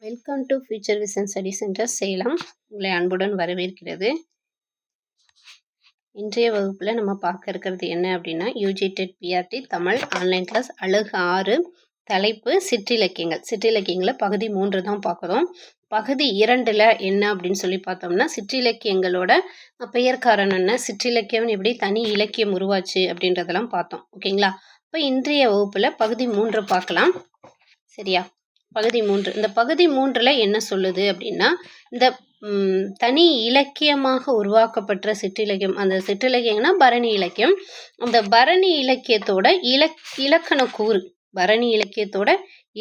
Welcome to future vision study centre Salem. உங்களை அன்புடன் வரவேற்கிறது. இன்றைய வகுப்பில் நம்ம பார்க்க இருக்கிறது என்ன அப்படின்னா, UG TET BRT Tamil online class அழகு 6 தலைப்பு சிற்றிலக்கியங்கள். சிற்றிலக்கியங்களை பகுதி 3 தான் பார்க்குறோம். பகுதி 2ல் என்ன அப்படின்னு சொல்லி பார்த்தோம்னா, சிற்றிலக்கியங்களோட பெயர் காரணம் என்ன, சிற்றிலக்கியம் எப்படி தனி இலக்கியம் உருவாச்சு அப்படின்றதெல்லாம் பார்த்தோம். ஓகேங்களா? இப்போ இன்றைய வகுப்பில் பகுதி 3 பார்க்கலாம். சரியா? பகுதி 3. இந்த பகுதி 3ல் என்ன சொல்லுது அப்படின்னா, இந்த தனி இலக்கியமாக உருவாக்கப்பட்ட சிற்றிலக்கியம், அந்த சிற்றிலக்கியம்னா பரணி இலக்கியம். அந்த பரணி இலக்கியத்தோட இலக்கண கூறு, பரணி இலக்கியத்தோட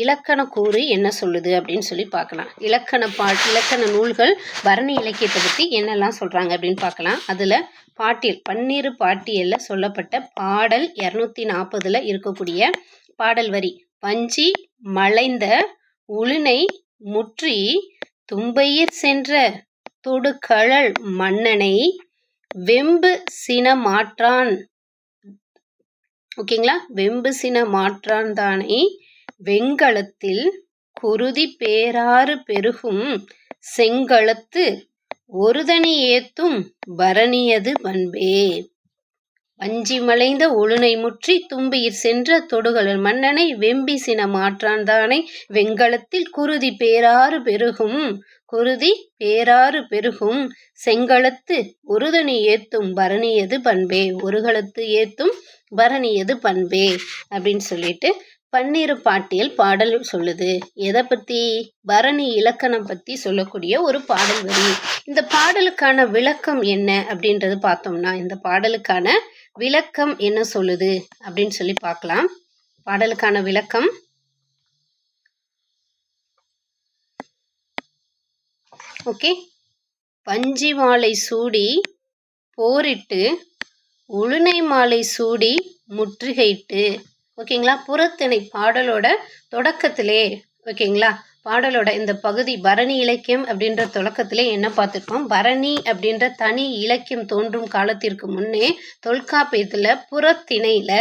இலக்கண கூறு என்ன சொல்லுது அப்படின்னு சொல்லி பார்க்கலாம். இலக்கண நூல்கள் பரணி இலக்கியத்தை பற்றி என்னெல்லாம் சொல்கிறாங்க அப்படின்னு பார்க்கலாம். அதில் பாட்டியல், பன்னிரு பாட்டியலில் சொல்லப்பட்ட பாடல் 240 இருக்கக்கூடிய பாடல் வரி, வஞ்சி மலைந்த உளுனை முற்றி தும்பையிற் சென்ற தொடுகழல் மன்னனை வெம்பு சின மாற்றான். ஓகேங்களா? வெம்பு சின மாற்றான் தானை வெண்கலத்தில் குருதி பேராறு பெருகும் செங்கலத்து ஒருதனி ஏத்தும் பரணியது பண்பே. வஞ்சி மலைந்த உளுனை முற்றி தும்பியிற் சென்ற தொடுகழல் மன்னனை வெம்பி சின மாற்றான் தானை வெண்கலத்தில் குருதி பேராறு பெருகும் செங்கலத்து ஒருதனி ஏத்தும் பரணியது பண்பே. ஒருகலத்து ஏத்தும் பரணியது பண்பே அப்படின்னு சொல்லிட்டு பன்னிரு பாட்டியல் பாடல் சொல்லுது. எதை பற்றி? பரணி இலக்கணம் பற்றி சொல்லக்கூடிய ஒரு பாடல் வரி. இந்த பாடலுக்கான விளக்கம் என்ன அப்படின்றது பார்த்தோம்னா, இந்த பாடலுக்கான விளக்கம் என்ன சொல்லுது அப்படின்னு சொல்லி பார்க்கலாம். பாடலுக்கான விளக்கம், ஓகே. வஞ்சி மாலை சூடி போரிட்டு உளுனை மாலை சூடி முற்றுகையிட்டு. ஓகேங்களா? புறத்திணை பாடலோட தொடக்கத்திலே, ஓகேங்களா, பாடலோட இந்த பகுதி பரணி இலக்கியம் அப்படின்ற தொடக்கத்திலே என்ன பார்த்துருக்கோம், பரணி அப்படின்ற தனி இலக்கியம் தோன்றும் காலத்திற்கு முன்னே தொல்காப்பியத்தில் புறத்திணையில்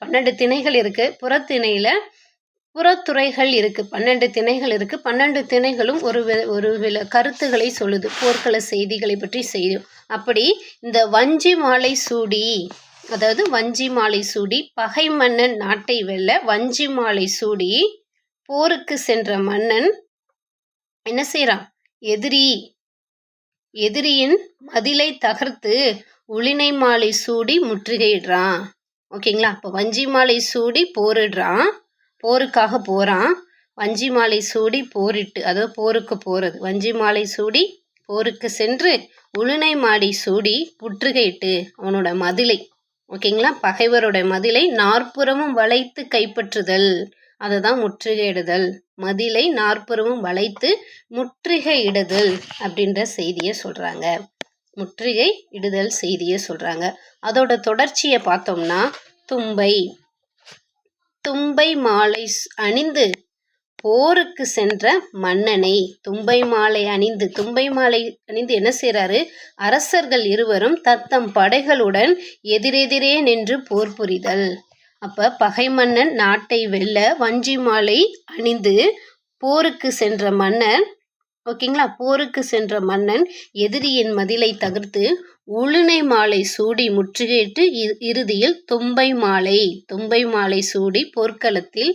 12 திணைகள் இருக்குது. புறத்திணையில் புறத்துறைகள் இருக்குது, 12 திணைகள் இருக்குது. 12 திணைகளும் ஒரு கருத்துக்களை சொல்லுது, போர்க்கள செய்திகளை பற்றி செய்யும். அப்படி இந்த வஞ்சி மாலை சூடி, அதாவது வஞ்சி மாலை சூடி பகை மன்னன் நாட்டை வெல்ல வஞ்சி மாலை சூடி போருக்கு சென்ற மன்னன் என்ன செய்யறான், எதிரியின் மதிலை தகர்த்து உளினை மாலை சூடி முற்றுகையிடுறான். ஓகேங்களா? இப்போ வஞ்சி மாலை சூடி போரிடுறான், போருக்காக போறான். வஞ்சி மாலை சூடி போரிட்டு, அதாவது போருக்கு போறது. வஞ்சி மாலை சூடி போருக்கு சென்று உளுனை மாலை சூடி முற்றுகையிட்டு அவனோட மதிலை, ஓகேங்களா, பகைவரோட மதிலை நாற்புறமும் வளைத்து கைப்பற்றுதல், அதுதான் முற்றுகையிடுதல். மதிலை நாற்புறமும் வளைத்து முற்றுகையிடுதல் அப்படின்ற செய்தியை சொல்றாங்க. முற்றுகை இடுதல் செய்தியை சொல்றாங்க. அதோட தொடர்ச்சியை பார்த்தோம்னா, தும்பை மாலை அணிந்து போருக்கு சென்ற மன்னனை, தும்பை மாலை அணிந்து என்ன செய்றாரு, அரசர்கள் இருவரும் தத்தம் படைகளுடன் எதிரெதிரே நின்று போர் புரிதல். அப்ப பகை மன்னன் நாட்டை வெல்ல வஞ்சி மாலை அணிந்து போருக்கு சென்ற மன்னன், ஓகேங்களா, போருக்கு சென்ற மன்னன் எதிரியின் மதிலை தகர்த்து உளுனை மாலை சூடி முற்றுகையிட்டு இறுதியில் தும்பை மாலை சூடி போர்க்களத்தில்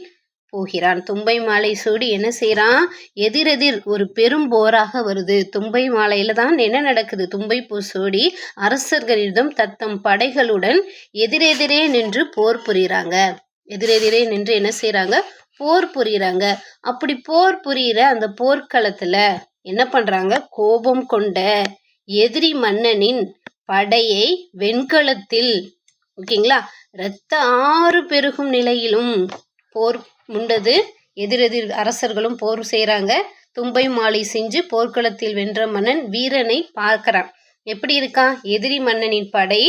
போகிறான். தும்பை மாலை சூடி என்ன செய்யறான், எதிரெதிர் ஒரு பெரும் போராக வருது. தும்பை மாலையில தான் என்ன நடக்குது, தும்பை பூ சூடி அரசர்களிடம் தத்தம் படைகளுடன் எதிரெதிரே நின்று போர் புரியுறாங்க. எதிரெதிரே நின்று என்ன செய்யறாங்க, போர் புரியுறாங்க. அப்படி போர் புரியிற அந்த போர்க்களத்துல என்ன பண்றாங்க, கோபம் கொண்ட எதிரி மன்னனின் படையை வெண்கலத்தில், ஓகேங்களா, இரத்த ஆறு பெருகும் நிலையிலும் போர் முண்டது. எதிரெதிர் அரசர்களும் போர் செய்கிறாங்க. தும்பை மாலை செஞ்சு போர்க்களத்தில் வென்ற மன்னன் வீரனை பார்க்கிறான். எப்படி இருக்கான், எதிரி மன்னனின் படை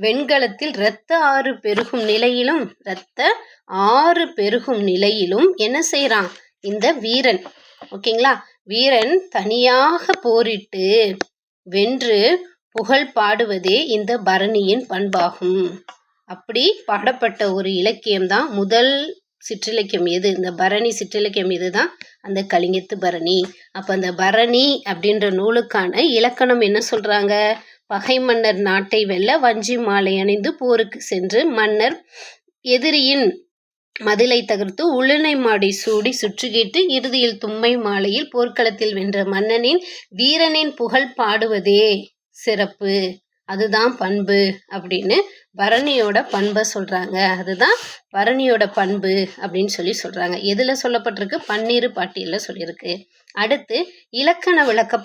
வெண்கலத்தில் இரத்த ஆறு பெருகும் நிலையிலும் என்ன செய்யறான் இந்த வீரன், ஓகேங்களா, வீரன் தனியாக போரிட்டு வென்று புகழ் பாடுவதே இந்த பரணியின் பண்பாகும். அப்படி பாடப்பட்ட ஒரு இலக்கியம்தான் முதல் சிற்றிலக்கியம் எது? இந்த பரணி சிற்றிலக்கியம் இதுதான் அந்த கலிங்கத்து பரணி. அப்போ அந்த பரணி அப்படின்ற நூலுக்கான இலக்கணம் என்ன சொல்றாங்க? பகை மன்னர் நாட்டை வெல்ல வஞ்சி மாலை அணிந்து போருக்கு சென்று மன்னர் எதிரியின் மதிலை தகர்த்து உளுனை மாடி சூடி சுற்றுகிட்டு இறுதியில் தும்பை மாலையில் போர்க்களத்தில் வென்ற மன்னனின் வீரனின் புகழ் பாடுவதே சிறப்பு, அதுதான் பண்பு அப்படின்னு பரணியோட பண்பை சொல்றாங்க. அதுதான் பரணியோட பண்பு அப்படின்னு சொல்றாங்க. எதுல சொல்லப்பட்டிருக்கு? பன்னிரு பாட்டியல்ல சொல்லியிருக்கு. அடுத்து இலக்கண விளக்க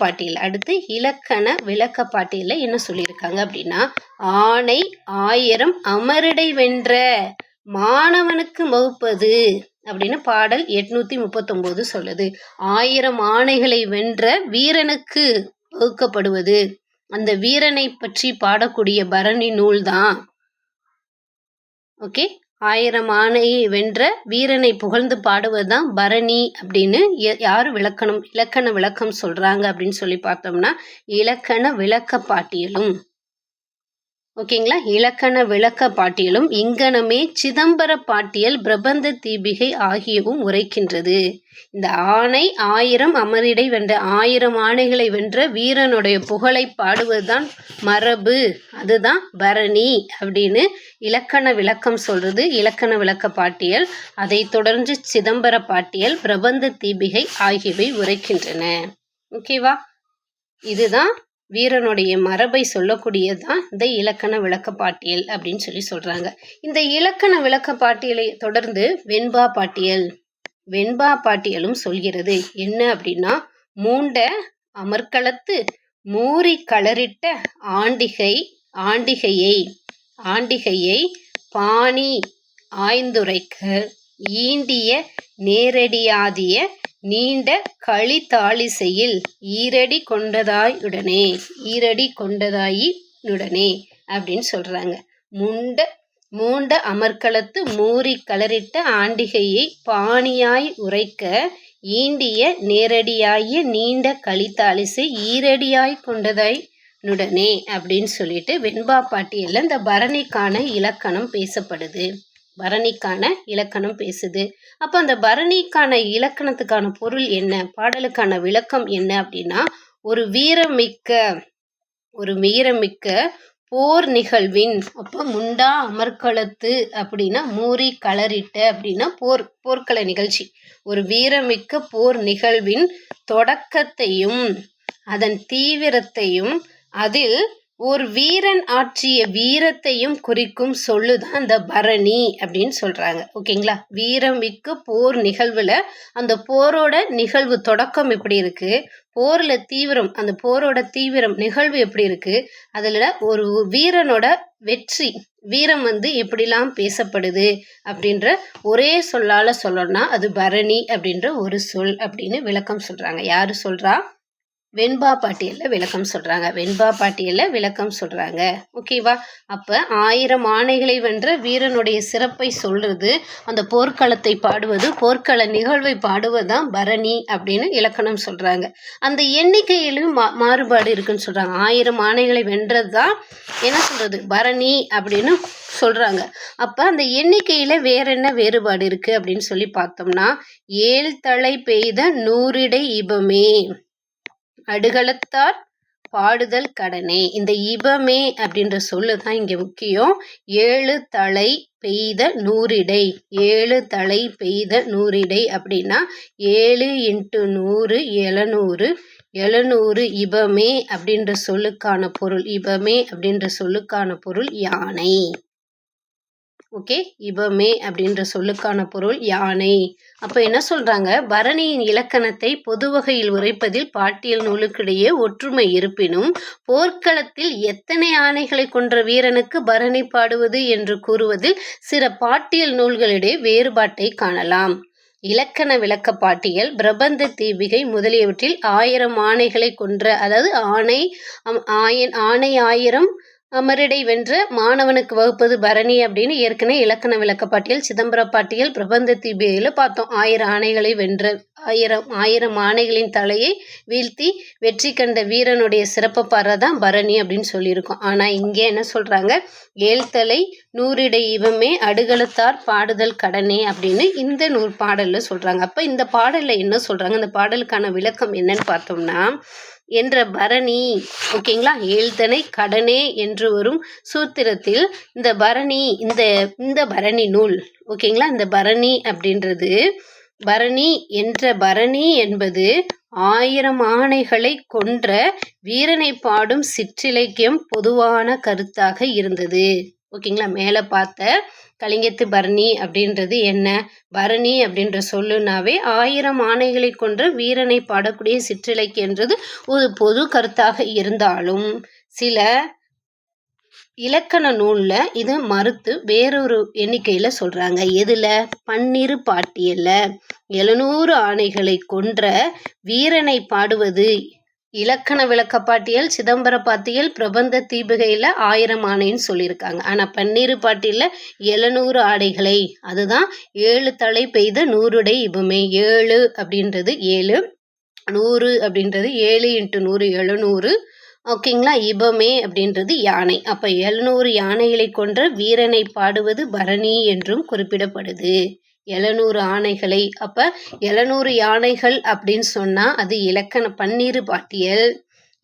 பாட்டியல். என்ன சொல்லியிருக்காங்க அப்படின்னா, ஆணை 1000 அமரிடை வென்ற மாணவனுக்கு வகுப்பது அப்படின்னு பாடல் 839 சொல்லுது. 1000 ஆணைகளை வென்ற வீரனுக்கு வகுக்கப்படுவது, அந்த வீரனை பற்றி பாடக்கூடிய பரணி நூல் தான். ஓகே, 1000 ஆணையை வென்ற வீரனை புகழ்ந்து பாடுவதுதான் பரணி அப்படின்னு யாரு இலக்கண விளக்கம் சொல்றாங்க அப்படின்னு சொல்லி பார்த்தோம்னா, இலக்கண விளக்க பாட்டியலும். ஓகேங்களா, இலக்கண விளக்க பாட்டியலும் இங்கனமே சிதம்பர பாட்டியல் பிரபந்த தீபிகை ஆகியவும் உரைக்கின்றது. இந்த ஆணை 1000 அமரிடை வென்ற 1000 ஆணைகளை வென்ற வீரனுடைய புகழை பாடுவதுதான் மரபு, அதுதான் பரணி அப்படின்னு இலக்கண விளக்கம் சொல்றது இலக்கண விளக்க பாட்டியல். அதை தொடர்ந்து சிதம்பர பாட்டியல், பிரபந்த தீபிகை ஆகியவை உரைக்கின்றன. ஓகேவா, இதுதான் வீரனுடைய மரபை சொல்லக்கூடியதுதான் இந்த இலக்கண விளக்க பாட்டியல் அப்படின்னு சொல்றாங்க. இந்த இலக்கண விளக்க பாட்டியலை தொடர்ந்து வெண்பா பாட்டியலும் சொல்கிறது. என்ன அப்படின்னா, மூண்ட அமர்க்களத்து மூரி களரிட்ட ஆண்டிகையை பாணி ஆய்ந்துரைக்க ஈண்டிய நேரடியாதிய நீண்ட களித்தாளிசையில் ஈரடி கொண்டதாயுடனே அப்படின்னு சொல்றாங்க. மூண்ட அமர்க்களத்து மூரி களரிட்ட ஆண்டிகையை பாணியாய் உரைக்க ஈண்டிய நேரடியாய நீண்ட களித்தாளிசை ஈரடியாய் கொண்டதாயுடனே அப்படின்னு சொல்லிட்டு வெண்பா பாட்டியல்ல இந்த பரணிக்கான இலக்கணம் பேசப்படுது. பேசுது. அப்போ அந்த பரணிக்கான இலக்கணத்துக்கான பொருள் என்ன, பாடலுக்கான விளக்கம் என்ன அப்படின்னா, ஒரு வீரமிக்க போர் நிகழ்வின், அப்போ முண்டா அமர்க்களத்து அப்படின்னா மூரி களரிட்ட அப்படின்னா போர்க்கள நிகழ்ச்சி. ஒரு வீரமிக்க போர் நிகழ்வின் தொடக்கத்தையும் அதன் தீவிரத்தையும் அதில் ஒரு வீரன் ஆற்றிய வீரத்தையும் குறிக்கும் சொல்லுதான் அந்த பரணி அப்படின்னு சொல்றாங்க. ஓகேங்களா, வீரமிக்க போர் நிகழ்வுல அந்த போரோட நிகழ்வு தொடக்கம் எப்படி இருக்கு, போர்ல தீவிரம், அந்த போரோட தீவிரம் நிகழ்வு எப்படி இருக்கு, அதுல ஒரு வீரனோட வெற்றி வீரம் எப்படிலாம் பேசப்படுது அப்படின்ற ஒரே சொல்லால சொல்லணும்னா அது பரணி அப்படின்ற ஒரு சொல் அப்படின்னு விளக்கம் சொல்றாங்க. யாரு சொல்றா? வெண்பா பாட்டியல்ல விளக்கம் சொல்றாங்க. ஓகேவா, அப்ப 1000 ஆணைகளை வென்ற வீரனுடைய சிறப்பை சொல்றது, அந்த போர்க்களத்தை பாடுவது, போர்க்கள நிகழ்வை பாடுவதுதான் பரணி அப்படின்னு இலக்கணம் சொல்றாங்க. அந்த எண்ணிக்கையிலும் மாறுபாடு இருக்குன்னு சொல்றாங்க. 1000 ஆணைகளை வென்றதுதான் என்ன சொல்றது பரணி அப்படின்னு சொல்றாங்க. அப்ப அந்த எண்ணிக்கையில வேற என்ன வேறுபாடு இருக்கு அப்படின்னு சொல்லி பார்த்தோம்னா, 7 தலை பெய்த 100 இபமே அடுகளத்தார் பாடுதல் கடனே. இந்த இபமே அப்படின்ற சொல்லுதான் இங்க முக்கியம். 7 தலை பெய்த 100 அப்படின்னா 7 × 100 700 இபமே அப்படின்ற சொல்லுக்கான பொருள் யானை. ஓகே, இபமே அப்படின்ற சொல்லுக்கான பொருள் யானை. அப்ப என்ன சொல்றாங்க, பரணியின் இலக்கணத்தை பொது வகையில் உரைப்பதில் பாட்டியல் நூலுக்கிடையே ஒற்றுமை இருப்பினும் போர்க்களத்தில் எத்தனை ஆணைகளை கொன்ற வீரனுக்கு பரணி பாடுவது என்று கூறுவதில் சில பாட்டியல் நூல்களிடையே வேறுபாட்டை காணலாம். இலக்கண விளக்க பாட்டியல், பிரபந்த தீபிகை முதலியவற்றில் 1000 ஆணைகளை கொன்ற, அதாவது ஆணை 1000 அமரிடை வென்ற மாணவனுக்கு வகுப்பது பரணி அப்படின்னு ஏற்கனவே இலக்கண விளக்க பாட்டியல், சிதம்பர பாட்டியல், பிரபந்த தீபிகையில பார்த்தோம். 1000 ஆணைகளை வென்ற ஆயிரம் ஆணைகளின் தலையை வீழ்த்தி வெற்றி கண்ட வீரனுடைய சிறப்பை பாடுறதான் பரணி அப்படின்னு சொல்லியிருக்கோம். ஆனால் இங்கே என்ன சொல்கிறாங்க, ஏழ்தலை 100 இவமே அடுகளத்தார் பாடுதல் கடனே அப்படின்னு இந்த பாடலில் சொல்கிறாங்க. அப்போ இந்த பாடலில் என்ன சொல்கிறாங்க, இந்த பாடலுக்கான விளக்கம் என்னன்னு பார்த்தோம்னா, என்ற பரணி, ஓகேங்களா, ஏழ்தனை கடனே என்று வரும் சூத்திரத்தில் இந்த பரணி, இந்த பரணி நூல், ஓகேங்களா, இந்த பரணி அப்படின்றது, பரணி என்ற பரணி என்பது 1000 ஆணைகளை கொன்ற வீரனை பாடும் சிற்றிலக்கியம் பொதுவான கருத்தாக இருந்தது. ஓகேங்களா, மேலே பார்த்த கலிங்கத்து பரணி அப்படின்றது என்ன, பரணி அப்படின்ற சொல்லுனாவே 1000 ஆணைகளை கொன்ற வீரனை பாடக்கூடிய சிற்றிலக்கியன்றது ஒரு பொது கருத்தாக இருந்தாலும் சில இலக்கண நூலில் இதை மறுத்து வேறொரு எண்ணிக்கையில் சொல்கிறாங்க. எதில், பன்னிரு பாட்டியலில் 700 ஆணைகளை கொன்ற வீரனை பாடுவது இலக்கண விளக்கப்பாட்டியல், சிதம்பர பாட்டியல், பிரபந்த தீபிகையில் 1000 ஆணைன்னு சொல்லியிருக்காங்க. ஆனால் பன்னிரு பாட்டியலில் 700 ஆடைகளை, அதுதான் 7 தலை பெய்த 100 இவமே. 7 அப்படின்றது 7, 100 அப்படின்றது 7 × 100 700, ஓகேங்களா. இபமே அப்படின்றது யானை. அப்போ 700 யானைகளை கொன்ற வீரனை பாடுவது பரணி என்றும் குறிப்பிடப்படுது. 700 ஆணைகளை, அப்போ 700 யானைகள் அப்படின்னு சொன்னால் அது பன்னிரு பாட்டியல்.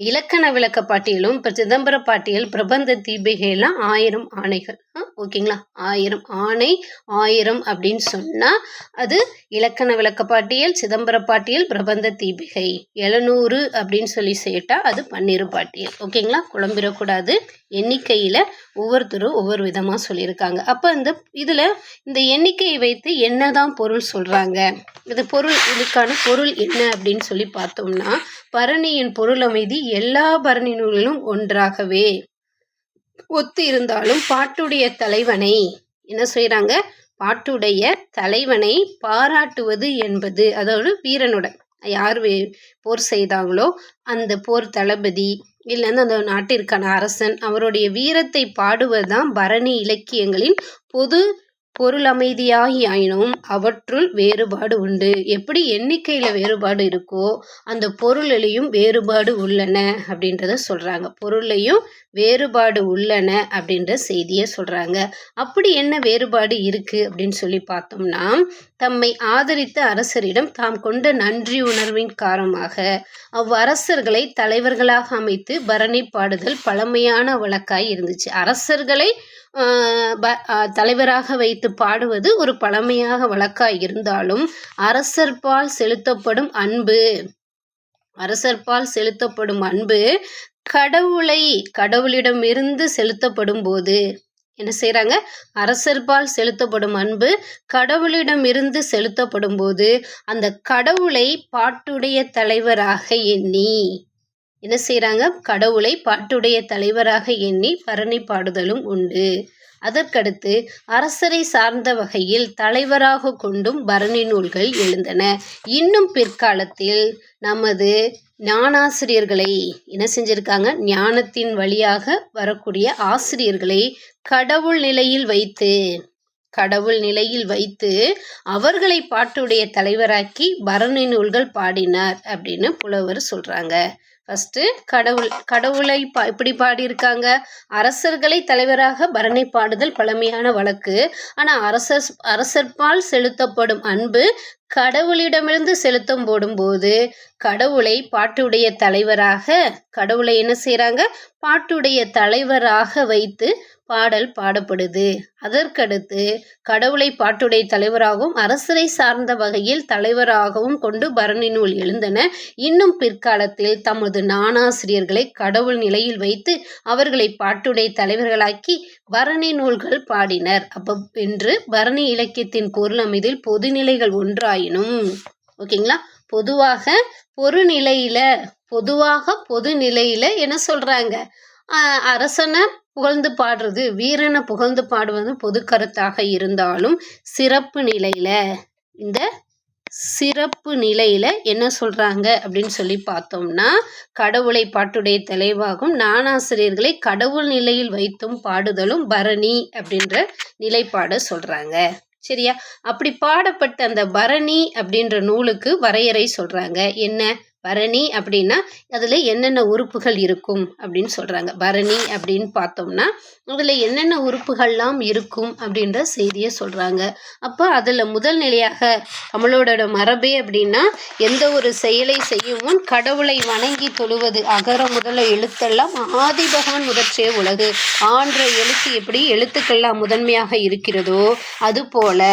இலக்கண விளக்க பாட்டியலும் இப்போ சிதம்பர பாட்டியல், பிரபந்த தீபிகையெல்லாம் 1000 ஆணைகள், ஓகேங்களா. 1000 ஆணை 1000 அப்படின்னு சொன்னால் அது இலக்கண விளக்க பாட்டியல், சிதம்பர பாட்டியல், பிரபந்த தீபிகை. 700 அப்படின்னு சொல்லி சேர்த்தா அது பன்னிரு பாட்டியல், ஓகேங்களா. குழம்பிடக்கூடாது. எண்ணிக்கையில் ஒவ்வொருத்தரும் ஒவ்வொரு விதமாக சொல்லியிருக்காங்க. அப்போ இதில் இந்த எண்ணிக்கையை வைத்து என்னதான் பொருள் சொல்கிறாங்க, இதுக்கான பொருள் என்ன அப்படின்னு சொல்லி பார்த்தோம்னா, பரணியின் பொருள் அமைதி எல்லா பரணி நூலிலும் ஒன்றாகவே ஒத்து இருந்தாலும் பாட்டுடைய தலைவனை என்ன செய்கிறாங்க, பாட்டுடைய தலைவனை பாராட்டுவது என்பது, அதாவது வீரனோட யார் போர் செய்தாங்களோ அந்த போர் தளபதி இல்லைன்னா அந்த நாட்டிற்கான அரசன் அவருடைய வீரத்தை பாடுவதுதான் பரணி இலக்கியங்களின் பொது பொருள் அமைதியாயினும் அவற்றுள் வேறுபாடு உண்டு. எப்படி எண்ணிக்கையில் வேறுபாடு இருக்கோ அந்த பொருளிலையும் வேறுபாடு உள்ளன அப்படின்றத சொல்கிறாங்க. பொருளையும் வேறுபாடு உள்ளன அப்படின்ற செய்தியை சொல்கிறாங்க. அப்படி என்ன வேறுபாடு இருக்குது அப்படின்னு சொல்லி பார்த்தோம்னா, தம்மை ஆதரித்த அரசரிடம் தாம் கொண்ட நன்றி உணர்வின் காரணமாக அவ்வரசர்களை தலைவர்களாக அமைத்து பரணி பாடுதல் பழமையான வழக்காய் இருந்துச்சு. அரசர்களை தலைவராக வைத்து பாடுவது ஒரு பழமையாக வழக்காய் இருந்தாலும் அரசர்பால் செலுத்தப்படும் அன்பு கடவுளிடமிருந்து செலுத்தப்படும் போது என்ன செய்கிறாங்க, அரசர்பால் செலுத்தப்படும் அன்பு கடவுளிடமிருந்து செலுத்தப்படும் போது அந்த கடவுளை பாட்டுடைய தலைவராக எண்ணி என்ன செய்கிறாங்க, கடவுளை பாட்டுடைய தலைவராக எண்ணி பரணி பாடுதலும் உண்டு. அதற்கடுத்து அரசரை சார்ந்த வகையில் தலைவராக கொண்டும் பரணி நூல்கள் எழுந்தன. இன்னும் பிற்காலத்தில் நமது ஞானாசிரியர்களை என்ன செஞ்சிருக்காங்க, ஞானத்தின் வழியாக வரக்கூடிய ஆசிரியர்களை கடவுள் நிலையில் வைத்து அவர்களை பாட்டுடைய தலைவராக்கி பரணி நூல்கள் பாடினார் அப்படின்னு புலவர் சொல்கிறாங்க. ஃபஸ்ட்டு கடவுளை இப்படி பாடியிருக்காங்க. அரசர்களை தலைவராக பரணி பாடுதல் பழமையான வழக்கு. ஆனால் அரசர்பால் செலுத்தப்படும் அன்பு கடவுளிடமிருந்து செலுத்தம் போடும்போது கடவுளை பாட்டுடைய தலைவராக, கடவுளை என்ன செய்கிறாங்க, பாட்டுடைய தலைவராக வைத்து பாடல் பாடப்படுது. அதற்கடுத்து கடவுளை பாட்டுடைய தலைவராகவும் அரசரை சார்ந்த வகையில் தலைவராகவும் கொண்டு பரணி நூல் எழுந்தன. இன்னும் பிற்காலத்தில் தமது ஞானாசிரியர்களை கடவுள் நிலையில் வைத்து அவர்களை பாட்டுடைய தலைவர்களாக்கி பரணி நூல்கள் பாடினர். என்று பரணி இலக்கியத்தின் பொருள் அமைதில் பொதுநிலைகள் ஒன்றாயினும், ஓகேங்களா, பொதுவாக பொதுநிலையில என்ன சொல்றாங்க, அரசனை புகழ்ந்து பாடுறது, வீரனை புகழ்ந்து பாடுவது பொது கருத்தாக இருந்தாலும் சிறப்பு நிலையில என்ன சொல்றாங்க அப்படின்னு சொல்லி பார்த்தோம்னா, கடவுளை பாட்டுடைய தலைவாகும் ஞானாசிரியர்களை கடவுள் நிலையில் வைத்தும் பாடுதலும் பரணி அப்படின்ற நிலைப்பாடு சொல்றாங்க. சரியா? அப்படி பாடப்பட்ட அந்த பரணி அப்படின்ற நூலுக்கு வரையறை சொல்றாங்க. என்ன? பரணி அப்படின்னா அதில் என்னென்ன உறுப்புகள் இருக்கும் அப்படின்னு சொல்கிறாங்க. பரணி அப்படின்னு பார்த்தோம்னா அதில் என்னென்ன உறுப்புகள்லாம் இருக்கும் அப்படின்ற செய்தியை சொல்கிறாங்க. அப்போ அதில் முதல் நிலையாக தமிழோட மரபே அப்படின்னா எந்த ஒரு செயலை செய்யும் முன் கடவுளை வணங்கி தொழுவது. அகர முதல எழுத்தெல்லாம் ஆதி பகவான் முதற்றே உலகு. ஆன்ற எழுத்து எப்படி எழுத்துக்கெல்லாம் முதன்மையாக இருக்கிறதோ அதுபோல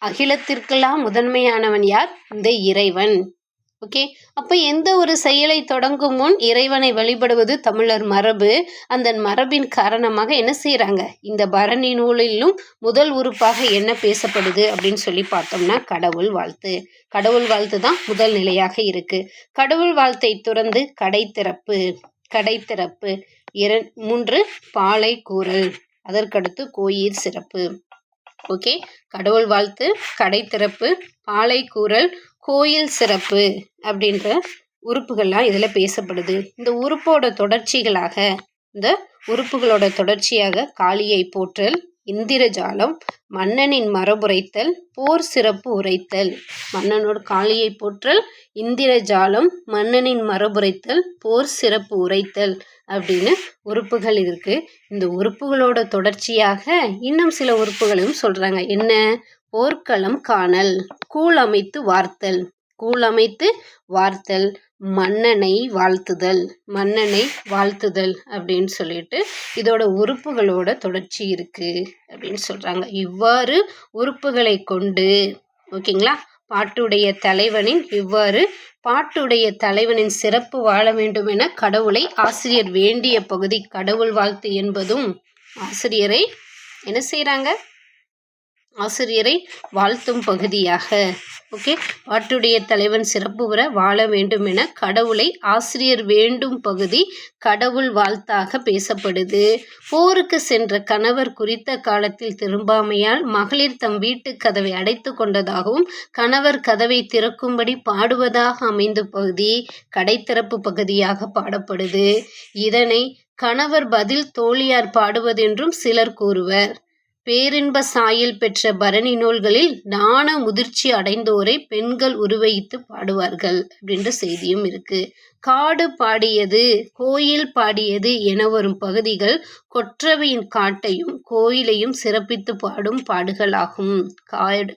அகிலத்திற்கெல்லாம் முதன்மையானவன் யார்? இந்த இறைவன். ஓகே, அப்போ எந்த ஒரு செயலை தொடங்கும் முன் இறைவனை வழிபடுவது தமிழர் மரபு. அந்த மரபின் காரணமாக என்ன செய்கிறாங்க? இந்த பரணி நூலிலும் முதல் உறுப்பாக என்ன பேசப்படுது அப்படின்னு சொல்லி பார்த்தோம்னா கடவுள் வாழ்த்து. கடவுள் வாழ்த்து தான் முதல் நிலையாக இருக்கு. கடவுள் வாழ்த்தை துறந்து கடைத்திறப்பு. 3 பாலை கூறல். அதற்கடுத்து கோயில் சிறப்பு. ஓகே, கடவுள் வாழ்த்து, கடைத்திறப்பு, பாலை கூறல், கோயில் சிறப்பு அப்படின்ற உறுப்புகள்லாம் இதில் பேசப்படுது. இந்த உறுப்புகளோட தொடர்ச்சியாக காளியை போற்றல், இந்திரஜாலம், மன்னனின் மரபுரைத்தல், போர் சிறப்பு உரைத்தல். மன்னனோட காளியை போற்றல், இந்திரஜாலம், மன்னனின் மரபுரைத்தல், போர் சிறப்பு உரைத்தல் அப்படின்னு உறுப்புகள் இருக்கு. இந்த உறுப்புகளோட தொடர்ச்சியாக இன்னும் சில உறுப்புகளையும் சொல்றாங்க. என்ன? போர்க்களம் காணல், கூழ் அமைத்து வார்த்தல், மன்னனை வாழ்த்துதல் அப்படின்னு சொல்லிட்டு இதோட உறுப்புகளோட தொடர்ச்சி இருக்கு அப்படின்னு சொல்றாங்க. இவ்வாறு உறுப்புகளை கொண்டு ஓகேங்களா பாட்டுடைய தலைவனின் சிறப்பு வாழ வேண்டும் என கடவுளை ஆசிரியர் வேண்டிய பகுதி. கடவுள் வாழ்த்து என்பதும் ஆசிரியரை என்ன செய்கிறாங்க? ஆசிரியரை வாழ்த்தும் பகுதியாக. ஓகே, பாட்டுடைய தலைவன் சிறப்பு பெற வாழ வேண்டும் என கடவுளை ஆசிரியர் வேண்டும் பகுதி கடவுள் வாழ்த்தாக பேசப்படுது. போருக்கு சென்ற கணவர் குறித்த காலத்தில் திரும்பாமையால் மகளிர் தம் வீட்டு கதவை அடைத்து கொண்டதாகவும் கணவர் கதவை திறக்கும்படி பாடுவதாக அமைந்த பகுதி கடைத்திறப்பு பகுதியாக பாடப்படுது. இதனை கணவர் பதில் தோழியார் பாடுவதென்றும் சிலர் கூறுவர். பேரின்ப சாயல் பெற்ற பரணி நூல்களில் நாண முதிர்ச்சி அடைந்தோரை பெண்கள் உருவகித்து பாடுவார்கள் அப்படின்ற செய்தியும் இருக்கு. காடு பாடியது, கோயில் பாடியது என வரும் பகுதிகள் கொற்றவையின் காட்டையும் கோயிலையும் சிறப்பித்து பாடும் பாடுகளாகும்.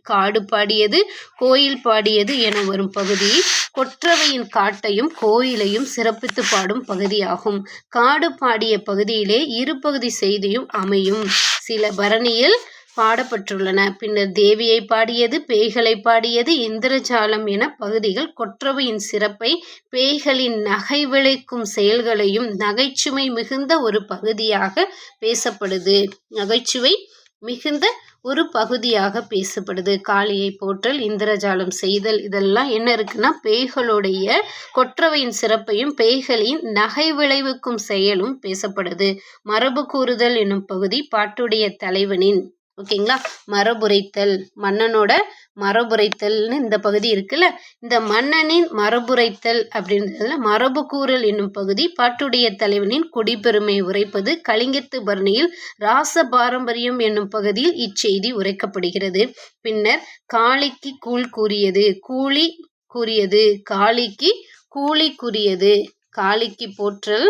காடு பாடியது, கோயில் பாடியது என வரும் பகுதி கொற்றவையின் காட்டையும் கோயிலையும் சிறப்பித்து பாடும் பகுதியாகும். காடு பாடிய பகுதியிலே இரு பகுதி செய்தியும் அமையும். சில பரணியில் பாடப்பட்டுள்ளன. பின்னர் தேவியை பாடியது, பேய்களை பாடியது, இந்திரஜாலம் என பகுதிகள் கொற்றவையின் சிறப்பை, பேய்களின் நகை விளைக்கும் செயல்களையும் நகைச்சுவை மிகுந்த ஒரு பகுதியாக பேசப்படுது. காளியை போற்றல், இந்திரஜாலம் செய்தல் இதெல்லாம் என்ன இருக்குன்னா பேய்களுடைய கொற்றவையின் சிறப்பையும் பேய்களின் நகை விளைவிக்கும் செயலும் பேசப்படுது. மரபு கூறுதல் என்னும் பகுதி பாட்டுடைய தலைவனின் ஓகேங்களா மரபுரைத்தல், மன்னனோட மரபுரைத்தல்னு இந்த பகுதி இருக்குல்ல, இந்த மன்னனின் மரபுரைத்தல் அப்படின்றதுல மரபு கூறல் என்னும் பகுதி பாட்டுடைய தலைவனின் குடிப்பெருமை உரைப்பது. கலிங்கத்து பரணியில் ராச பாரம்பரியம் என்னும் பகுதியில் இச்செய்தி உரைக்கப்படுகிறது. பின்னர் காளிக்கு கூலி கூறியது, காளிக்கு போற்றல்,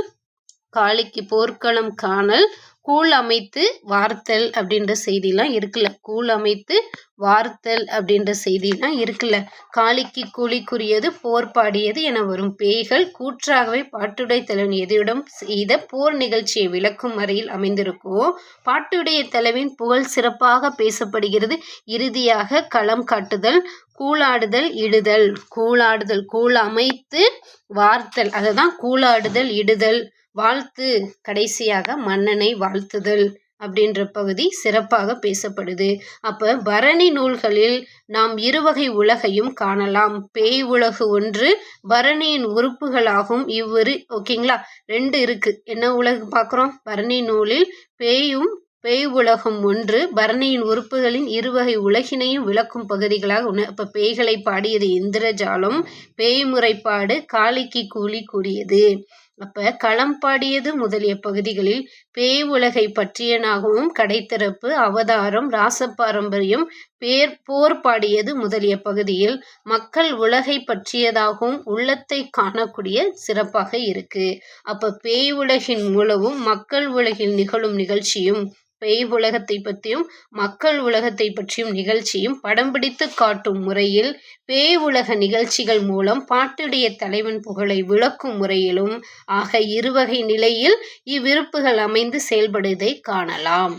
காளிக்கு போர்க்களம் காணல், கூழ் அமைத்து வார்த்தல் அப்படின்ற செய்திலாம் இருக்குல்ல, கூழ் அமைத்து வார்த்தல் அப்படின்ற செய்திலாம் இருக்குல்ல. காளிக்கு கூலிக்குரியது, போர் பாடியது என வரும் பேய்கள் கூற்றாகவே பாட்டுடைய தலைவன் எதிரிடம் செய்த போர் நிகழ்ச்சியை விளக்கும் வரையில் அமைந்திருக்கோ பாட்டுடைய தலைவின் புகழ் சிறப்பாக பேசப்படுகிறது. இறுதியாக களம் காட்டுதல், கூழாடுதல், இடுதல். கூழ் அமைத்து வார்த்தல், அதுதான் கூழாடுதல், இடுதல். வாழ்த்து, கடைசியாக மன்னனை வாழ்த்துதல் அப்படின்ற பகுதி சிறப்பாக பேசப்படுது. அப்ப பரணி நூல்களில் நாம் இருவகை உலகையும் காணலாம். பேய் உலகு ஒன்று, பரணியின் உறுப்புகளாகும் இவ்விரு ஓகேங்களா 2 இருக்கு. என்ன உலகு பார்க்குறோம்? பரணி நூலில் பேய் உலகம் ஒன்று, பரணியின் உறுப்புகளின் இருவகை உலகினையும் விளக்கும் பகுதிகளாக ஒன்று. அப்ப பேய்களை பாடியது இந்திரஜாலம், பேய் முறைப்பாடு, காளிக்கு கூலி கூறியது. அப்ப களம் பாடியது முதலிய பகுதிகளில் பேய் உலகை பற்றியனாகவும், கடைத்திறப்பு, அவதாரம், ராசபாரம்பரியம், போர் பாடியது முதலிய பகுதியில் மக்கள் உலகை பற்றியதாகவும் உள்ளத்தை காணக்கூடிய சிறப்பாக இருக்கு. அப்ப பேய் உலகின் மூலமும் மக்கள் உலகில் நிகழும் நிகழ்ச்சியும், பேய் உலகத்தை பற்றியும் மக்கள் உலகத்தை பற்றியும் நிகழ்ச்சியும் படம் பிடித்து காட்டும் முறையில், பேய் உலக நிகழ்ச்சிகள் மூலம் பாட்டுடைய தலைவன் புகழை விளக்கும் முறையிலும் ஆக இருவகை நிலையில் இவ்விருப்புகள் அமைந்து செயல்படுவதை காணலாம்.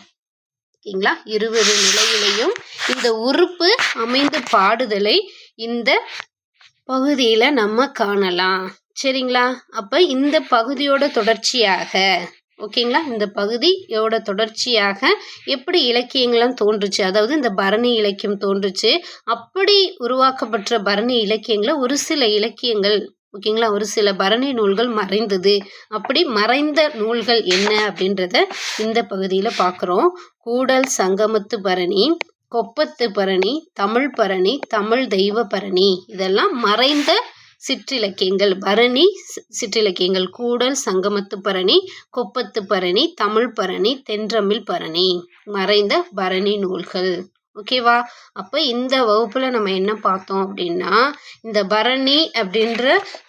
ஓகேங்களா? இருவரு நிலையிலையும் இந்த உறுப்பு அமைந்து பாடுதலை இந்த பகுதியில நம்ம காணலாம். சரிங்களா? அப்ப இந்த பகுதியோட தொடர்ச்சியாக, ஓகேங்களா, இந்த பகுதியோட தொடர்ச்சியாக எப்படி இலக்கியங்கள்லாம் தோன்றுச்சு, அதாவது இந்த பரணி இலக்கியம் தோன்றுச்சு. அப்படி உருவாக்கப்பட்ட பரணி இலக்கியங்கள ஒரு சில இலக்கியங்கள், ஓகேங்களா, ஒரு சில பரணி நூல்கள் மறைந்தது. அப்படி மறைந்த நூல்கள் என்ன அப்படின்றத இந்த பகுதியில் பார்க்குறோம். கூடல் சங்கமத்து பரணி, கொப்பத்து பரணி, தமிழ் பரணி, தமிழ் தெய்வ பரணி, இதெல்லாம் மறைந்த சிற்றிலக்கியங்கள். பரணி சிற்றிலக்கியங்கள் கூடல் சங்கமத்து பரணி, கொப்பத்து பரணி, தமிழ் பரணி, தென்றமிழ் பரணி, மறைந்த பரணி நூல்கள். ஓகேவா? அப்போ இந்த வகுப்பில் நம்ம என்ன பார்த்தோம் அப்படின்னா, இந்த பரணி அப்படின்ற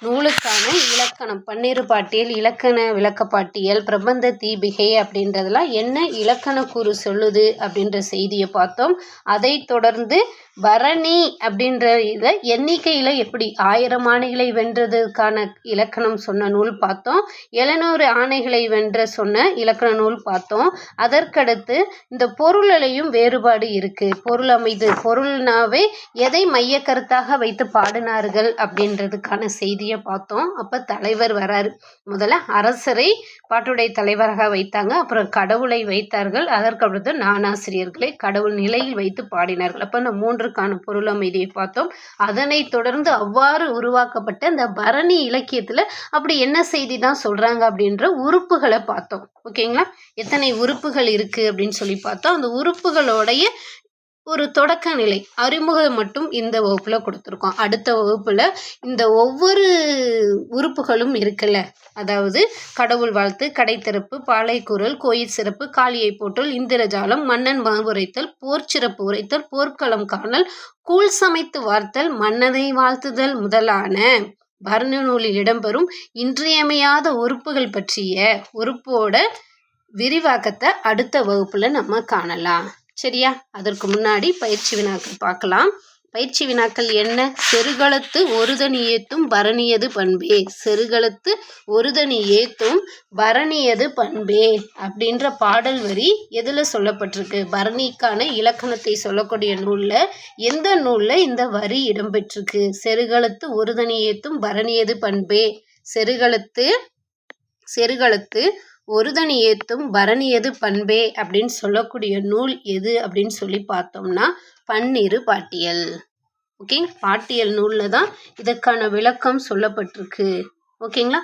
நூலுக்கான இலக்கணம், பன்னிரு பாட்டியல், இலக்கண விளக்கப்பாட்டியல், பிரபந்த தீபிகை அப்படின்றதெல்லாம் என்ன இலக்கண கூறு சொல்லுது அப்படின்ற செய்தியை பார்த்தோம். அதை தொடர்ந்து பரணி அப்படின்ற இதை எண்ணிக்கையில் எப்படி 1000 ஆணைகளை வென்றதுக்கான இலக்கணம் சொன்ன நூல் பார்த்தோம். 700 ஆணைகளை வென்ற சொன்ன இலக்கண நூல் பார்த்தோம். அதற்கடுத்து இந்த பொருளையும் வேறுபாடு இருக்கு. பொருள் அமைது, பொருள்னாவே எதை மைய கருத்தாக வைத்து பாடினார்கள் அப்படின்றதுக்கான செய்தியை பார்த்தோம். அப்ப தலைவர் வராரு. முதல்ல அரசரை பாட்டுடைய தலைவராக வைத்தாங்க. அப்புறம் கடவுளை வைத்தார்கள். அதற்கடுத்து நானாசிரியர்களை கடவுள் நிலையில் வைத்து பாடினார்கள். அப்ப இந்த 3க்கான பொருள் அமைதியை பார்த்தோம். அதனைத் தொடர்ந்து அவ்வாறு உருவாக்கப்பட்ட இந்த பரணி இலக்கியத்துல அப்படி என்ன செய்தி தான் சொல்றாங்க அப்படின்ற உறுப்புகளை பார்த்தோம். ஓகேங்களா? எத்தனை உறுப்புகள் இருக்கு அப்படின்னு சொல்லி பார்த்தோம். அந்த உறுப்புகளோடைய ஒரு தொடக்க நிலை அறிமுகம் மட்டும் இந்த வகுப்புல கொடுத்துருக்கோம். அடுத்த வகுப்புல இந்த ஒவ்வொரு உறுப்புகளும் இருக்குல்ல, அதாவது கடவுள் வாழ்த்து, கடைத்திறப்பு, பாலைக்குரல், கோயில் சிறப்பு, காளியை போற்றல், இந்திரஜாலம், மன்னன் உரைத்தல், போர் சிறப்பு உரைத்தல், போர்க்களம் காணல், கூழ் சமைத்து வார்த்தல், மன்னனை வாழ்த்துதல் முதலான பரணி நூலில் இடம்பெறும் இன்றியமையாத உறுப்புகள் பற்றிய உறுப்போட விரிவாக்கத்தை அடுத்த வகுப்புல நம்ம காணலாம். சரியா? அதற்கு முன்னாடி பயிற்சி வினாக்கள் பார்க்கலாம். பயிற்சி வினாக்கள் என்ன? செருகளத்து ஒருதனி ஏத்தும் பரணியது பண்பே. செருகளத்து ஒருதனி ஏத்தும் பரணியது பண்பே அப்படின்ற பாடல் வரி எதுல சொல்லப்பட்டிருக்கு? பரணிக்கான இலக்கணத்தை சொல்லக்கூடிய நூல்ல எந்த நூல்ல இந்த வரி இடம்பெற்றிருக்கு? செருகளத்து ஒருதனி ஏத்தும் பரணியது பண்பே. செருகளத்து ஒருதனி ஏத்தும் பரணியது பண்பே அப்படின்னு சொல்லக்கூடிய நூல் எது அப்படின்னு சொல்லி பார்த்தோம்னா பன்னிரு பாட்டியல். ஓகே, பாட்டியல் நூல்ல தான் இதற்கான விளக்கம் சொல்லப்பட்டிருக்கு. ஓகேங்களா?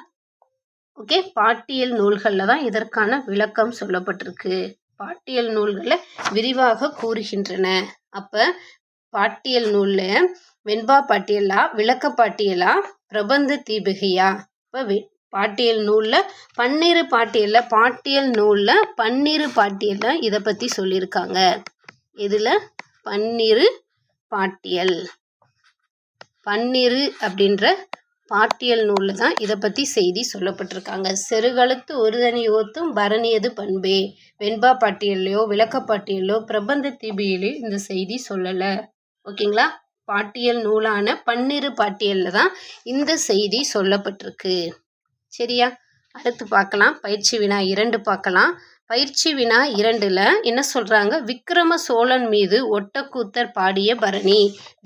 ஓகே, பாட்டியல் நூல்கள்ல தான் இதற்கான விளக்கம் சொல்லப்பட்டிருக்கு. பாட்டியல் நூல்களை விரிவாக கூறுகின்றன. அப்ப பாட்டியல் நூல்ல வெண்பா பாட்டியலா, விளக்க பாட்டியலா, பிரபந்த தீபிகையா? இப்ப பாட்டியல் நூலில் பாட்டியல் நூலில் பன்னிரு பாட்டியல்ல இதை பற்றி சொல்லியிருக்காங்க. இதில் பன்னிரு பாட்டியல், பன்னிரு அப்படின்ற பாட்டியல் நூலில் தான் இதை பற்றி செய்தி சொல்லப்பட்டிருக்காங்க. செருகளத்து ஒருதனி ஓத்தும் பரணியது பண்பே. வெண்பா பாட்டியல்லையோ விளக்கப்பாட்டியலோ பிரபந்த தீபியிலையோ இந்த செய்தி சொல்லலை. ஓகேங்களா? பாட்டியல் நூலான பன்னிரு பாட்டியல்ல தான் இந்த செய்தி சொல்லப்பட்டிருக்கு. சரியா? அடுத்து பார்க்கலாம். பயிற்சி வினா 2 பார்க்கலாம். பயிற்சி வினா 2ல் என்ன சொல்றாங்க? விக்ரம சோழன் மீது ஒட்டக்கூத்தர் பாடிய பரணி.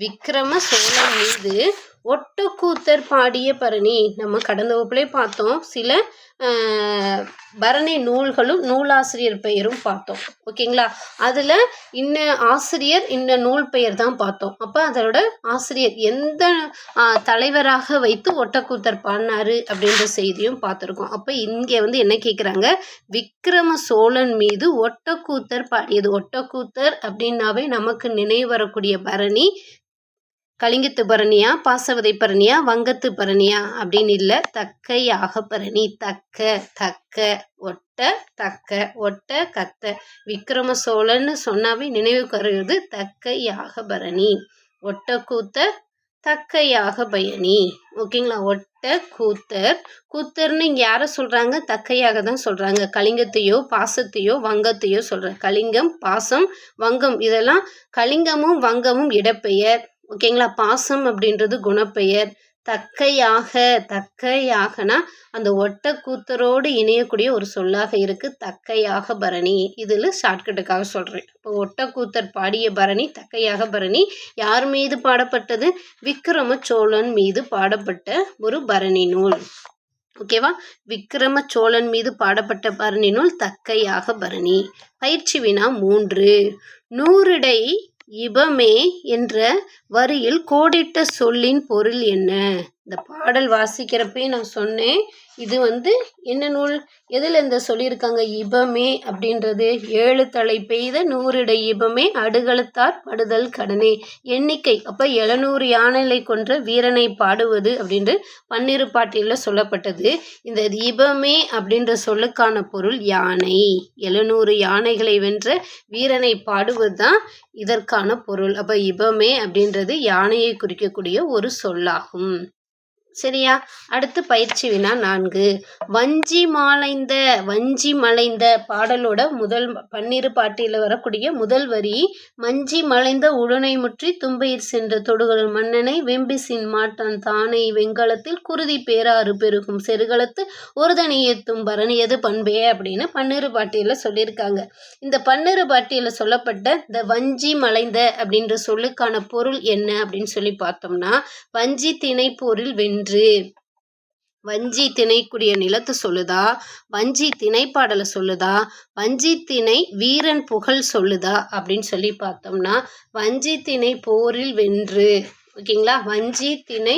விக்ரம சோழன் மீது ஒட்டக்கூத்தர் பாடிய பரணி. நம்ம கடந்த வகுப்புலே பார்த்தோம். சில பரணி நூல்களும் நூலாசிரியர் பெயரும் பார்த்தோம். ஓகேங்களா? அதில் இன்ன ஆசிரியர் இன்ன நூல் பெயர் தான் பார்த்தோம். அப்போ அதோட ஆசிரியர் எந்த தலைவராக வைத்து ஒட்டக்கூத்தர் பாடினாரு அப்படின்ற செய்தியும் பார்த்துருக்கோம். அப்போ இங்கே என்ன கேட்குறாங்க? விக்ரம சோழன் மீது ஒட்டக்கூத்தர் பாடியது. ஒட்டக்கூத்தர் அப்படின்னாவே நமக்கு நினைவு வரக்கூடிய பரணி கலிங்கத்து பரணியா, பாசவதை பரணியா, வங்கத்து பரணியா அப்படின்னு இல்லை, தக்கையாக பரணி. தக்க தக்க ஒட்ட தக்க ஒட்ட கத்த. விக்ரம சோழன்னு சொன்னாவே நினைவுக்கு வருவது தக்கையாக பரணி. ஒட்ட கூத்த தக்கையாக பயணி. ஓகேங்களா? ஒட்ட கூத்தர். கூத்தர்னு இங்கே யாரை சொல்கிறாங்க? தக்கையாக தான் சொல்கிறாங்க. கலிங்கத்தையோ பாசத்தையோ வங்கத்தையோ சொல்கிறாங்க. கலிங்கம், பாசம், வங்கம் இதெல்லாம் கலிங்கமும் வங்கமும் இடப்பெயர். ஓகேங்களா? பாசம் அப்படின்றது குணப்பெயர். தக்கையாக தக்கையாகனா அந்த ஒட்ட கூத்தரோடு இணையக்கூடிய ஒரு சொல்லாக இருக்கு. தக்கையாக பரணி. இதில் ஷார்ட்கட்டுக்காக சொல்கிறேன். இப்போ ஒட்டக்கூத்தர் பாடிய பரணி தக்கையாக பரணி. யார் மீது பாடப்பட்டது? விக்ரம சோழன் மீது பாடப்பட்ட ஒரு பரணி நூல். ஓகேவா? விக்ரம சோழன் மீது பாடப்பட்ட பரணி நூல் தக்கையாக பரணி. பயிற்சி வினா 3. நூறிடை இபமே என்ற வரியில் கோடிட்ட சொல்லின் பொருள் என்ன? இந்த பாடல் வாசிக்கிறப்பே நான் சொன்னேன், இது என்ன நூல்? எதில் இந்த சொல்லியிருக்காங்க? இபமே அப்படின்றது 7 தலை பெய்த 100 இபமே அடுகளத்தார் படுதல் கடனே. எண்ணிக்கை அப்போ 700 யானைகளை கொன்ற வீரனை பாடுவது அப்படின்று பன்னிரு பாட்டில் சொல்லப்பட்டது. இந்த இபமே அப்படின்ற சொல்லுக்கான பொருள் யானை. 700 யானைகளை வென்ற வீரனை பாடுவது தான் இதற்கான பொருள். அப்போ இபமே அப்படின்றது யானையை குறிக்கக்கூடிய ஒரு சொல்லாகும். சரியா? அடுத்து பயிற்சி வினா 4. வஞ்சி மாலைந்த வஞ்சி மலைந்த பாடலோட முதல் பன்னிரு பாட்டில் வரக்கூடிய முதல் வரி, மஞ்சி மலைந்த உடனை முற்றி தும்பையிற் சென்ற தொடுகள் மன்னனை வெம்பிசின் மாட்டான் தானை வெங்கலத்தில் குருதி பேராறு பெருகும் செருகலத்து ஒருதனி எத்தும் பரணியது பண்பே அப்படின்னு பன்னிரு பாட்டியில் சொல்லியிருக்காங்க. இந்த பன்னிரு பாட்டியில் சொல்லப்பட்ட இந்த வஞ்சி மலைந்த அப்படின்ற சொல்லுக்கான பொருள் என்ன அப்படின்னு சொல்லி பார்த்தோம்னா, வஞ்சி திணை போரில் வென்று. வஞ்சி திணைக்குடிய நிலத்து சொல்லுதா? வஞ்சி திணைப்பாடலை சொல்லுதா? வஞ்சி திணை வீரன் புகழ் சொல்லுதா அப்படின்னு சொல்லி பார்த்தோம்னா, வஞ்சி திணை போரில் வென்று. ஓகேங்களா? வஞ்சி திணை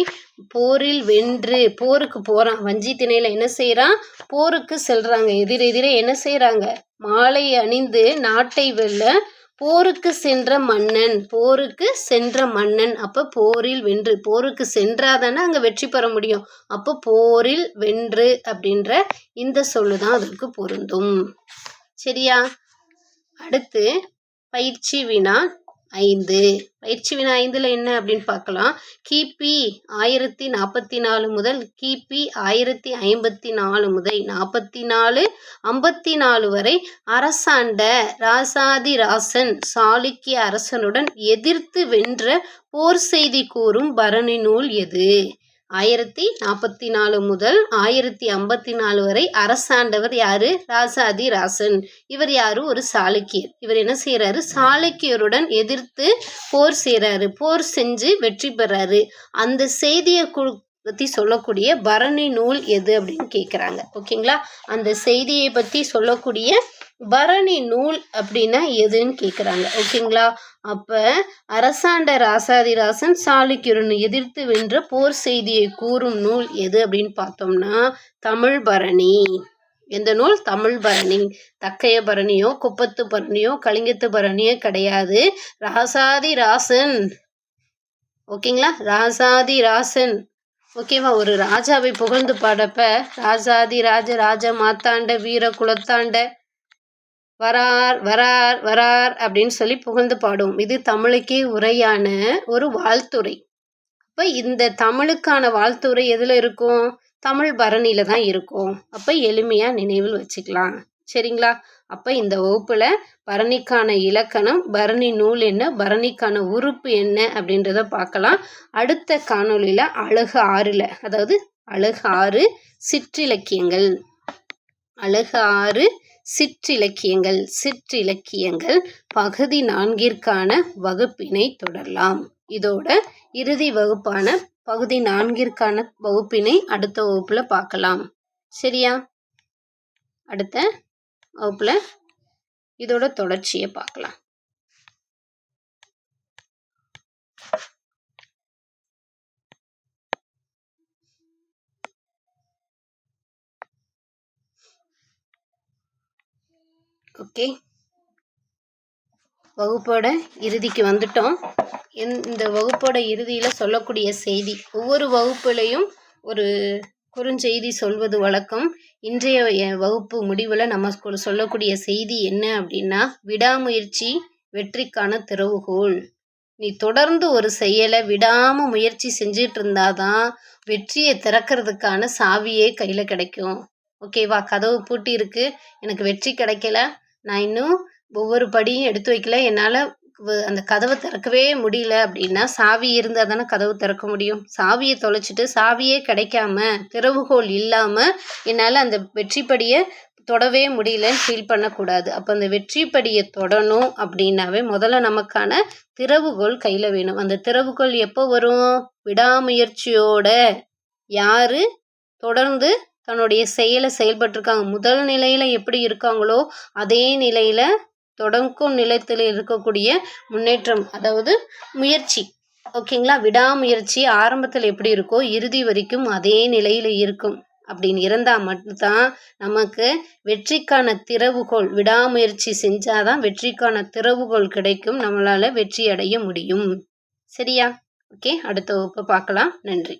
போரில் வென்று போருக்கு போகிறான். வஞ்சி திணையில் என்ன செய்கிறான்? போருக்கு செல்கிறாங்க. எதிரெதிரே என்ன செய்கிறாங்க? மாலை அணிந்து நாட்டை வெல்ல போருக்கு சென்ற மன்னன். போருக்கு சென்ற மன்னன். அப்போ போரில் வென்று. போருக்கு சென்றாதானே அங்கே வெற்றி பெற முடியும். அப்போ போரில் வென்று அப்படின்ற இந்த சொல்லு தான் அதற்கு பொருந்தும். சரியா? அடுத்து பயிற்சி வினா 5. பயிற்சி வினா 5ல் என்ன அப்படின்னு பார்க்கலாம். கிபி 1044 முதல் கிபி 1054 முதல் 54 வரை அரசாண்ட ராசாதிராசன் சாளுக்கிய அரசனுடன் எதிர்த்து வென்ற போர் செய்தி கூறும் பரணி நூல் எது? 1044 முதல் 1054 வரை அரசாண்டவர் யாரு? ராசாதிராசன். இவர் யாரு? ஒரு சாளுக்கியர். இவர் என்ன செய்யறாரு? சாளுக்கியருடன் எதிர்த்து போர் செய்யறாரு. போர் செஞ்சு வெற்றி பெறாரு. அந்த செய்தியை பற்றி சொல்லக்கூடிய பரணி நூல் எது அப்படின்னு கேட்குறாங்க. ஓகேங்களா? அந்த செய்தியை பற்றி சொல்லக்கூடிய பரணி நூல் அப்படின்னா எதுன்னு கேட்குறாங்க. ஓகேங்களா? அப்போ அரசாண்ட ராசாதிராசன் சாளுக்கியருடன் எதிர்த்து வென்ற போர் செய்தியை கூறும் நூல் எது அப்படின்னு பார்த்தோம்னா, தமிழ் பரணி. எந்த நூல்? தமிழ் பரணி. தக்கைய பரணியோ குப்பத்து பரணியோ கலிங்கத்து பரணியோ கிடையாது. ராசாதிராசன். ஓகேங்களா? ராசாதிராசன். ஓகேவா? ஒரு ராஜாவை புகழ்ந்து பாடப்ப ராஜாதிராஜ ராஜ மாத்தாண்ட வீர குலத்தாண்ட வரார் வரார் வரார் அப்படின்னு சொல்லி புகழ்ந்து பாடுவோம். இது தமிழுக்கே உரையான ஒரு வாழ்த்துரை. அப்போ இந்த தமிழுக்கான வாழ்த்துரை எதில் இருக்கும்? தமிழ் பரணியில் தான் இருக்கும். அப்போ எளிமையாக நினைவில் வச்சுக்கலாம். சரிங்களா? அப்போ இந்த வகுப்பில் பரணிக்கான இலக்கணம், பரணி நூல் என்ன, பரணிக்கான உறுப்பு என்ன அப்படின்றத பார்க்கலாம். அடுத்த காணொலியில் அழகு 6ல், அதாவது அழகு 6 சிற்றிலக்கியங்கள், அழகு 6 சிற்றிலக்கியங்கள் பகுதி 4ற்கான வகுப்பினை தொடரலாம். இதோட இறுதி வகுப்பான பகுதி 4ற்கான வகுப்பினை அடுத்த வகுப்பில் பார்க்கலாம். சரியா? அடுத்த வகுப்பில் இதோட தொடர்ச்சியை பார்க்கலாம். ஓகே, வகுப்போட இறுதிக்கு வந்துட்டோம். இந்த வகுப்போட இறுதியில் சொல்லக்கூடிய செய்தி, ஒவ்வொரு வகுப்புலையும் ஒரு குறுஞ்செய்தி சொல்வது வழக்கம். இன்றைய வகுப்பு முடிவில் நம்ம சொல்லக்கூடிய செய்தி என்ன அப்படின்னா, விடாமுயற்சி வெற்றிக்கான திறவுகோல். நீ தொடர்ந்து ஒரு செயலை விடாமல் முயற்சி செஞ்சிட்டு இருந்தாதான் வெற்றியை திறக்கிறதுக்கான சாவியே கையில் கிடைக்கும். ஓகேவா? கதவு பூட்டி இருக்கு, எனக்கு வெற்றி கிடைக்கல, நான் இன்னும் ஒவ்வொரு படியும் எடுத்து வைக்கல, என்னால் அந்த கதவை திறக்கவே முடியல அப்படின்னா, சாவி இருந்தால் தானே கதவு திறக்க முடியும். சாவியை தொலைச்சிட்டு சாவியே கிடைக்காம திறவுகோல் இல்லாமல் என்னால் அந்த வெற்றிப்படியை தொடவே முடியலன்னு ஃபீல் பண்ணக்கூடாது. அப்போ அந்த வெற்றிப்படியை தொடணும் அப்படின்னாவே முதல்ல நமக்கான திறவுகோல் கையில் வேணும். அந்த திறவுகோல் எப்போ வரும்? விடாமுயற்சியோட யார் தொடர்ந்து தன்னுடைய செயலை செயல்பட்டிருக்காங்க, முதல் நிலையில் எப்படி இருக்காங்களோ அதே நிலையில் தொடங்கும் நிலையத்தில் இருக்கக்கூடிய முன்னேற்றம், அதாவது முயற்சி. ஓகேங்களா? விடாமுயற்சி ஆரம்பத்தில் எப்படி இருக்கோ இறுதி வரைக்கும் அதே நிலையில் இருக்கும். அப்படின்னு இருந்தால் மட்டும்தான் நமக்கு வெற்றிக்கான திறவுகோல், விடாமுயற்சி செஞ்சாதான் வெற்றிக்கான திறவுகோல் கிடைக்கும், நம்மளால் வெற்றி அடைய முடியும். சரியா? ஓகே, அடுத்த வகுப்பை பார்க்கலாம். நன்றி.